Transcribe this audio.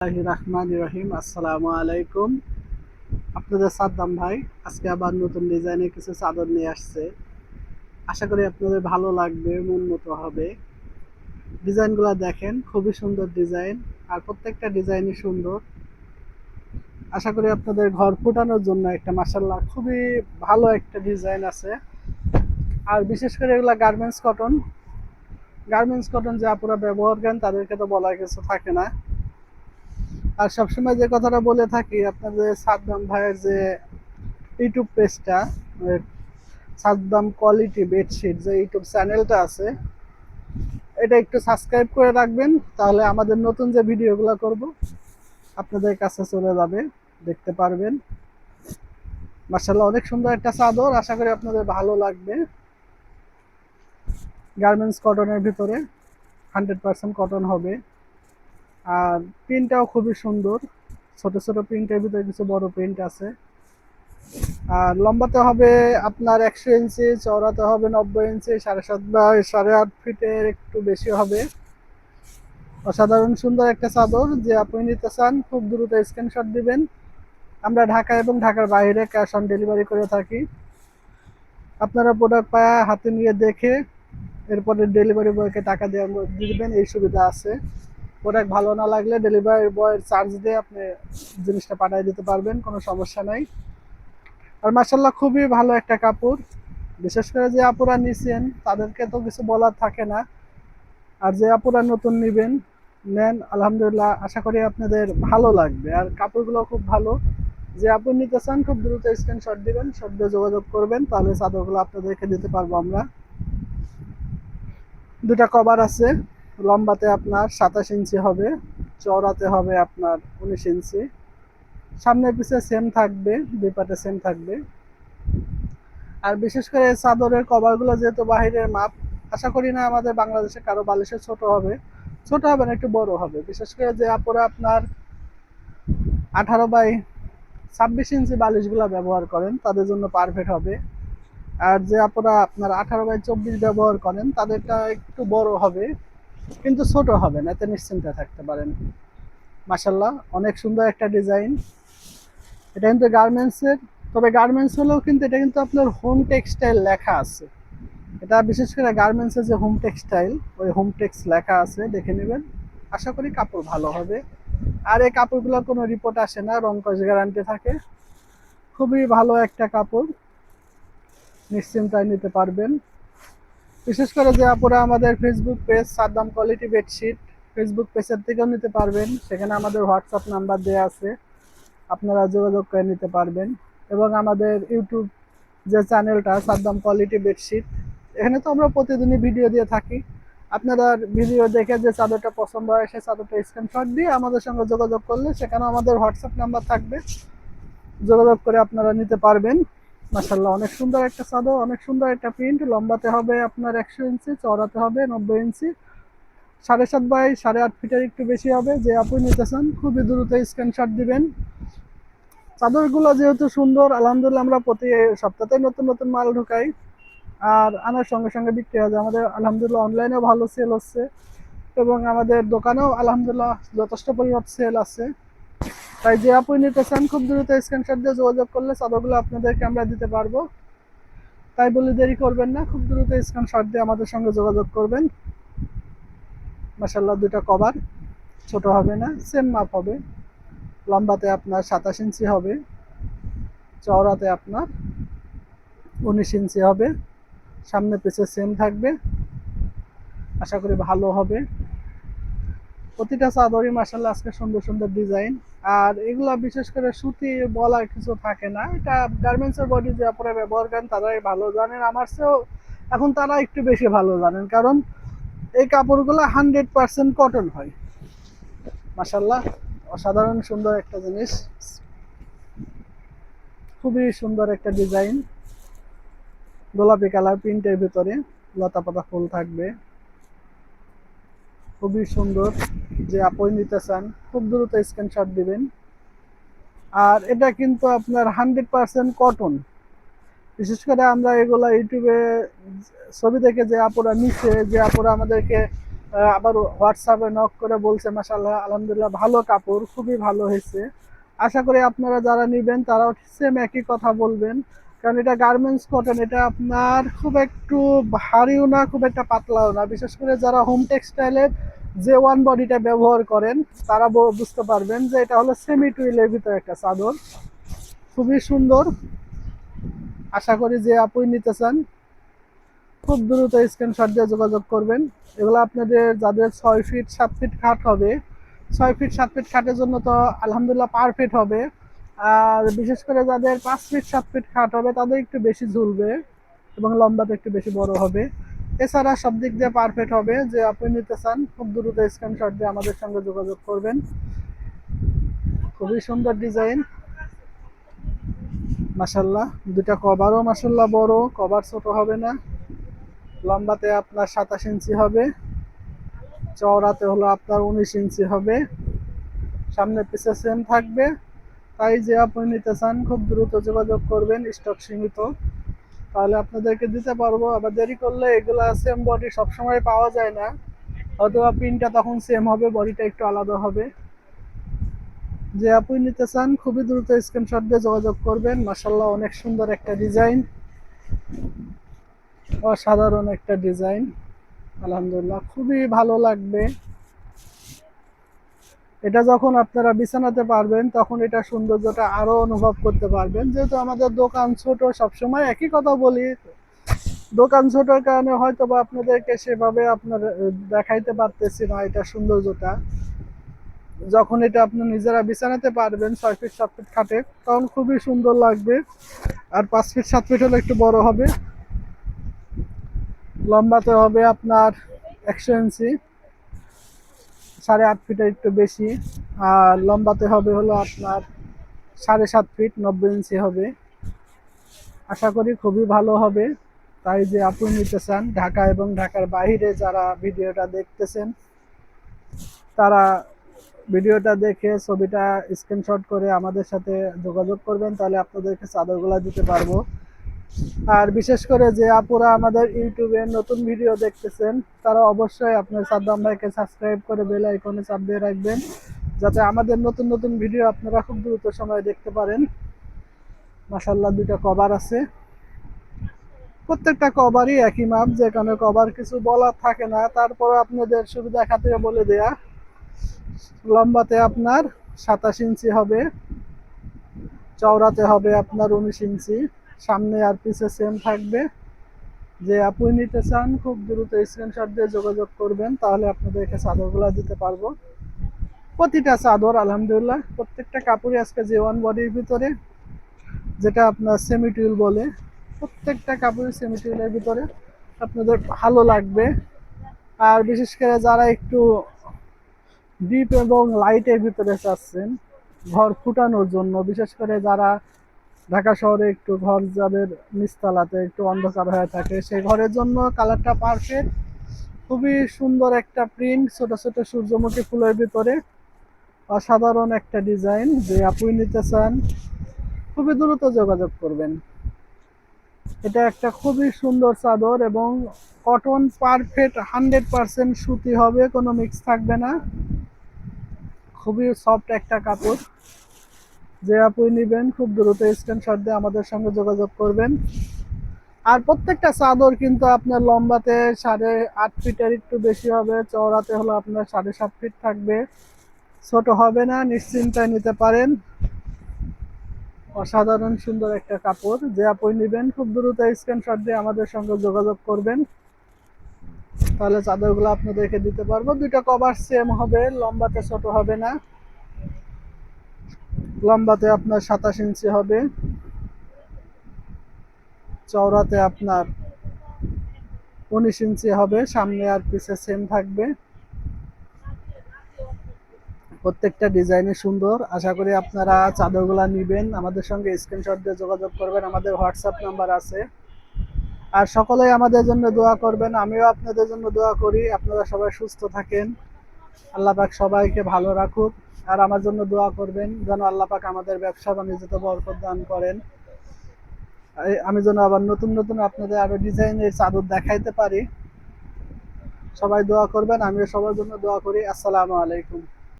রহিম আসসালামু আলাইকুম। আপনাদের সাদ্দাম ভাই আজকে আবার নতুন ডিজাইনের কিছু চাদর নিয়ে আসছে। আশা করি আপনাদের ভালো লাগবে, মন মতো হবে। ডিজাইনগুলো দেখেন, খুবই সুন্দর ডিজাইন, আর প্রত্যেকটা ডিজাইনই সুন্দর। আশা করি আপনাদের ঘর ফুটানোর জন্য একটা মাশাআল্লাহ খুবই ভালো একটা ডিজাইন আছে। আর বিশেষ করে এগুলা গার্মেন্টস কটন যে আপনারা ব্যবহার করেন তাদেরকে তো বলার কিছু থাকে না। আর সবসময় যে কথাটা বলে থাকি, আপনাদের সাদ্দাম ভাইয়ের যে ইউটিউব পেজটা, সাদ্দাম কোয়ালিটি বেডশিট যে ইউটিউব চ্যানেলটা আছে, এটা একটু সাবস্ক্রাইব করে রাখবেন, তাহলে আমাদের নতুন যে ভিডিওগুলো করব আপনাদের কাছে চলে যাবে, দেখতে পারবেন। মাশাআল্লাহ অনেক সুন্দর একটা চাদর, আশা করি আপনাদের ভালো লাগবে। গার্মেন্টস কটনের ভিতরে 100% কটন হবে। আর প্রিন্টটাও খুবই সুন্দর, ছোট ছোট প্রিন্টের ভিতরে কিছু বড় প্রিন্ট আছে। আর লম্বাতে হবে আপনার 100 ইঞ্চি, চওড়াতে হবে 90 ইঞ্চি, 7.5 বাই 8.5 ফিটের একটু বেশি হবে। অসাধারণ সুন্দর একটা চাদর, যে আপনি নিতে চান খুব দ্রুত স্ক্রিনশট দিবেন। আমরা ঢাকা এবং ঢাকার বাইরে ক্যাশ অন ডেলিভারি করে থাকি। আপনারা প্রোডাক্ট পায় হাতে নিয়ে দেখে এরপরে ডেলিভারি বয়কে টাকা দিবেন, এই সুবিধা আছে। প্রোডাক্ট ভালো না লাগলে ডেলিভারি বয়ের চার্জ দিয়ে আপনি জিনিসটা পাঠিয়ে দিতে পারবেন, কোনো সমস্যা নাই। আর মাশাআল্লাহ খুবই ভালো একটা কাপড়। বিশেষ করে যে আপুরা নিছেন তাদেরকে তো কিছু বলার থাকে না। আর যে আপুরা নতুন নেন, আলহামদুলিল্লাহ আশা করি আপনাদের ভালো লাগবে। আর কাপড়গুলো খুব ভালো। যে আপনি নিতে চান খুব দ্রুত স্ক্রিনশট দিবেন, সদ্য যোগাযোগ করবেন, তাহলে চাদরগুলো আপনাদেরকে দিতে পারবো আমরা। দুটা কভার আছে, লম্বাতে আপনার 27 ইঞ্চি হবে, চওড়াতে হবে আপনার 19 ইঞ্চি। সামনে পিছে সেম থাকবে, দুই পাটে সেম থাকবে। আর বিশেষ করে চাদরের কভারগুলো যেহেতু বাহিরের মাপ, আশা করি না আমাদের বাংলাদেশে কারো বালিশে ছোট হবে না, একটু বড় হবে। বিশেষ করে যে আপনারা আপনার 18 বাই 26 ইঞ্চি বালিশগুলো ব্যবহার করেন তাদের জন্য পারফেক্ট হবে। আর যে আপনারা আপনার 18 বাই 24 ব্যবহার করেন তাদেরটা একটু বড় হবে, কিন্তু ছোট হবে না, এতে নিশ্চিন্তে থাকতে পারেন। মাশাল্লাহ অনেক সুন্দর একটা ডিজাইন। এটা কিন্তু গার্মেন্টসের, তবে গার্মেন্টস হলেও কিন্তু এটা কিন্তু আপনার হোম টেক্সটাইল লেখা আছে। এটা বিশেষ করে গার্মেন্টসের যে হোম টেক্সটাইল, ওই হোম টেক্স লেখা আছে, দেখে নেবেন। আশা করি কাপড় ভালো হবে। আর এই কাপড়গুলোর কোনো রিপোর্ট আসে না, রং কস গ্যারান্টি থাকে। খুবই ভালো একটা কাপড়, নিশ্চিন্তায় নিতে পারবেন। বিশেষ করে যে আপনারা আমাদের Facebook page Saddam quality bedsheet, Facebook পেজের থেকেও নিতে পারবেন। সেখানে আমাদের হোয়াটসঅ্যাপ নাম্বার দেওয়া আছে, আপনারা যোগাযোগ করে নিতে পারবেন। এবং আমাদের ইউটিউব যে চ্যানেলটা সাদ্দাম কোয়ালিটি বেডশিট, এখানে তো আমরা প্রতিদিনই ভিডিও দিয়ে থাকি। আপনারা ভিডিও দেখে যে চাদরটা পছন্দ হয় সেই চাদরটা স্ক্রিনশট দিয়ে আমাদের সঙ্গে যোগাযোগ করলে সেখানে আমাদের হোয়াটসঅ্যাপ নাম্বার থাকবে, যোগাযোগ করে আপনারা নিতে পারবেন। মাশাআল্লাহ অনেক সুন্দর একটা চাদর, অনেক সুন্দর একটা প্রিন্ট। লম্বাতে হবে আপনার 100 ইঞ্চি, চওড়াতে হবে 90 ইঞ্চি, 7.5 বাই 8.5 ফিটের একটু বেশি হবে। যে আপনি নিতে চান খুবই দ্রুত স্ক্রিনশট দিবেন। চাদরগুলো যেহেতু সুন্দর, আলহামদুলিল্লাহ আমরা প্রতি সপ্তাহে নতুন নতুন মাল ঢুকাই, আর আনার সঙ্গে সঙ্গে বিক্রি হয়। আমাদের আলহামদুলিল্লাহ অনলাইনেও ভালো সেল হচ্ছে, এবং আমাদের দোকানেও আলহামদুলিল্লাহ যথেষ্ট পরিমাণ সেল আছে। তাই যে আপনি নিতে চান খুব দ্রুত স্ক্রিনশট দিয়ে যোগাযোগ করলে চাদরগুলো আপনাদেরকে আমরা দিতে পারবো। তাই বলে দেরি করবেন না, খুব দ্রুত স্ক্রিনশট দিয়ে আমাদের সঙ্গে যোগাযোগ করবেন। মাশাআল্লাহ দুটা কভার, ছোট হবে না, সেম মাপ হবে। লম্বাতে আপনার 27 ইঞ্চি হবে, চওড়াতে আপনার 19 ইঞ্চি হবে। সামনে পিছে সেম থাকবে, আশা করি ভালো হবে। প্রতিটা চাদরই মাশাআল্লাহ আজকে সুন্দর সুন্দর ডিজাইন। আর এগুলা বিশেষ করে সুতি বলার কিছু থাকে না, এটা গার্মেন্টসের বডি যে আপনারা ব্যবহার করেন তারাই ভালো জানেন, আমার চেয়েও এখন তারা একটু বেশি ভালো জানেন, কারণ এই কাপড়গুলো 100% কটন হয়। মাশাআল্লাহ অসাধারণ সুন্দর একটা জিনিস, খুবই সুন্দর একটা ডিজাইন। গোলাপি কালার প্রিন্টের ভিতরে লতা পাতা ফুল থাকবে, খুবই সুন্দর। যে আপনি নিতে চান খুব দ্রুত স্ক্রিনশট দিবেন। আর এটা কিন্তু আপনার 100% কটন। বিশেষ করে আমরা এগুলা ইউটিউবে ছবি দেখে যে আপুরা নিচ্ছে, যে আপুরা আমাদেরকে আবার হোয়াটসঅ্যাপে নক করে বলছে মাশাআল্লাহ আলহামদুলিল্লাহ ভালো কাপড়, খুবই ভালো হয়েছে। আশা করি আপনারা যারা নিবেন তারাও সেম একই কথা বলবেন, কারণ এটা গার্মেন্টস কটন, এটা আপনার খুব একটু ভারীও না খুব একটা পাতলাও না। বিশেষ করে যারা হোম টেক্সটাইলের যে ওয়ান বডিটা ব্যবহার করেন তারা বুঝতে পারবেন যে এটা হলো সেমি টুইলের ভিতরে একটা চাদর, খুবই সুন্দর। আশা করি যে আপুই নিতে চান খুব দ্রুত স্ক্রিনশট দিয়ে যোগাযোগ করবেন। এগুলো আপনাদের যাদের 6 ফিট 7 ফিট খাট হবে, 6 ফিট 7 ফিট খাটের জন্য তো আলহামদুলিল্লাহ পারফেক্ট হবে। আর বিশেষ করে যাদের 5 ফিট 7 ফিট খাট হবে তাদের একটু বেশি ঝুলবে এবং লম্বাতে একটু বেশি বড় হবে। এছাড়া সব দিক দিয়ে পারফেক্ট হবে। যে আপনি নিতে চান খুব দ্রুত স্ক্রিনশট দিয়ে আমাদের সঙ্গে যোগাযোগ করবেন। খুবই সুন্দর ডিজাইন মাশাল্লাহ। দুটা কভারও মাশাল্লাহ বড়, কভার ছোট হবে না। লম্বাতে আপনার 27 ইঞ্চি হবে, চওড়াতে হলো আপনার 19 ইঞ্চি হবে। সামনে পিছে সেম থাকবে। তাই যে আপনি নিতে চান খুব দ্রুত যোগাযোগ করবেন, স্টক সীমিত, তাহলে আপনাদেরকে দিতে পারবো। আবার দেরি করলে এগুলা সেম বডি সবসময় পাওয়া যায় না, হয়তো প্রিন্টটা তখন সেম হবে, বডিটা একটু আলাদা হবে। যে আপনি নিতে চান খুবই দ্রুত স্ক্রিনশট দিয়ে যোগাযোগ করবেন। মাশাল্লাহ অনেক সুন্দর একটা ডিজাইন, অসাধারণ একটা ডিজাইন, আলহামদুলিল্লাহ খুবই ভালো লাগবে। এটা যখন আপনারা বিছানাতে পারবেন তখন এটা সৌন্দর্যটা আরো অনুভব করতে পারবেন। যেহেতু আমাদের দোকান ছোট, সবসময় একই কথা বলি, দোকান ছোটর কারণে হয়তো বা আপনাদেরকে সেভাবে আপনার দেখাইতে পারতেছি না এটা সৌন্দর্যটা। যখন এটা আপনি নিজেরা বিছানাতে পারবেন 6 ফিট 7 ফিট খাটে তখন খুবই সুন্দর লাগবে। আর 5 ফিট 7 ফিট হলে একটু বড় হবে। লম্বাতে হবে আপনার 100 ইঞ্চি, 8.5 ফিটের একটু বেশি। আর লম্বাতে হবে হলো আপনার 7.5 ফিট 90 ইঞ্চি হবে। আশা করি খুবই ভালো হবে। তাই যে আপনি নিতে চান, ঢাকা এবং ঢাকার বাইরে যারা ভিডিওটা দেখতেছেন তারা ভিডিওটা দেখে ছবিটা স্ক্রিনশট করে আমাদের সাথে যোগাযোগ করবেন, তাহলে আপনাদেরকে চাদরগুলো দিতে পারবো। আর বিশেষ করে যে আপুরা আমাদের ইউটিউবে নতুন ভিডিও দেখতেছেন তারা অবশ্যই আপনার সাদ্দাম ভাইকে সাবস্ক্রাইব করে বেল আইকনে চাপ দিয়ে রাখবেন, যাতে আমাদের নতুন নতুন ভিডিও আপনারা খুব দ্রুত সময়ে দেখতে পারেন। মাশাল্লাহ দুইটা কভার আছে, প্রত্যেকটা কভারই একই মাপ, যেখানে কভার কিছু বলার থাকে না, তারপরে আপনাদের সুবিধা খাতিরে বলে দেয়া। লম্বাতে আপনার 27 ইঞ্চি হবে, চওড়াতে হবে আপনার 19 ইঞ্চি, সামনে আর পিছে সেম থাকবে। যে আপনি নিতে চান খুব দ্রুত স্ক্রিনশট দিয়ে যোগাযোগ করবেন, তাহলে আপনাদেরকে চাদরগুলো দিতে পারবো। প্রতিটা চাদর আলহামদুলিল্লাহ প্রত্যেকটা কাপড়ই আজকে যে ওয়ান বডির ভিতরে, যেটা আপনার সেমি টুইল বলে, প্রত্যেকটা কাপড়ই সেমি টুইলের ভিতরে আপনাদের ভালো লাগবে। আর বিশেষ করে যারা একটু ডিপ এবং লাইটের ভিতরে চাচ্ছেন ঘর ফুটানোর জন্য, বিশেষ করে যারা ঢাকা শহরে একটু ঘর যাদের নিচতলাতে একটু অন্ধকার হয়ে থাকে, সেই ঘরের জন্য কালারটা পারফেক্ট। খুবই সুন্দর একটা প্রিন্ট, ছোট ছোট সূর্যমুখী ফুলের ভিতরে, অসাধারণ একটা ডিজাইন। যে আপনি নিতে চান খুবই দ্রুত যোগাযোগ করবেন। এটা একটা খুবই সুন্দর চাদর এবং কটন পারফেক্ট 100% সুতি হবে, কোনো মিক্স থাকবে না, খুবই সফট একটা কাপড়। যে আপনি নেবেন খুব দ্রুত স্ক্রিনশট দিয়ে আমাদের সঙ্গে যোগাযোগ করবেন। আর প্রত্যেকটা চাদর কিন্তু আপনার লম্বাতে 8.5 ফিটের একটু বেশি হবে, চওড়াতে হলো আপনার 7.5 ফিট থাকবে, ছোট হবে না, নিশ্চিন্তায় নিতে পারেন। অসাধারণ সুন্দর একটা কাপড়। যে আপনি নেবেন খুব দ্রুত স্ক্রিনশট দিয়ে আমাদের সঙ্গে যোগাযোগ করবেন, তাহলে চাদরগুলো আপনাদেরকে দিতে পারবো। দুইটা কভার সেম হবে, লম্বাতে ছোট হবে না। লম্বাতে আপনার 27 ইঞ্চি হবে, চওড়াতে আপনার 19 ইঞ্চি হবে, সামনে আর পিছে সেম থাকবে। প্রত্যেকটা ডিজাইনে সুন্দর। আশা করি আপনারা চাদরগুলো নেবেন, আমাদের সঙ্গে স্ক্রিনশট দিয়ে যোগাযোগ করবেন, আমাদের হোয়াটসঅ্যাপ নাম্বার আছে। আর সকলেই আমাদের জন্য দোয়া করবেন, আমিও আপনাদের জন্য দোয়া করি। আপনারা সবাই সুস্থ থাকেন, আল্লাহ পাক সবাইকে ভালো রাখুক। আর আমার জন্য দোয়া করবেন যেন আল্লাহ পাক আমাদের ব্যবসা বাণিজ্যতে বরকত দান করেন। আমি যেন আবার নতুন নতুন আপনাদের আরো ডিজাইনের চাদর দেখাইতে পারি। সবাই দোয়া করবেন, আমিও সবার জন্য দোয়া করি। আসসালামু আলাইকুম।